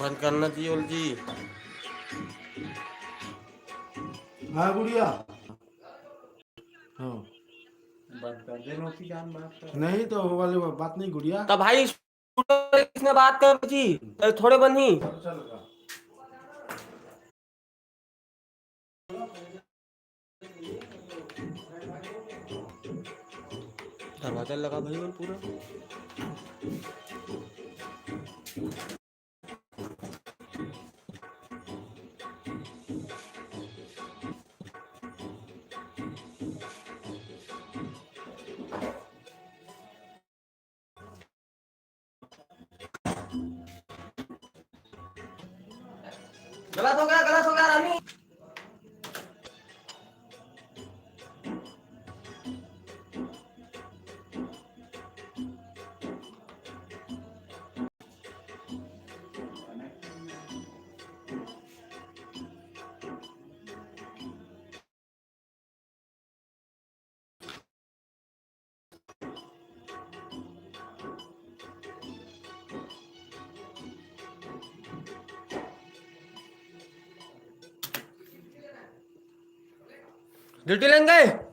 बंद करना चाहिए उलझी। हाँ गुड़िया। हाँ बंद कर दे रोकी जान बात कर। नहीं तो वो वाली बात नहीं गुड़िया। तो भाई इसने बात कर थी थोड़े बनी। चल का दरवाजा लगा भाई और पूरा। गलत हो गया रानी। ड्यूटी लेंगे।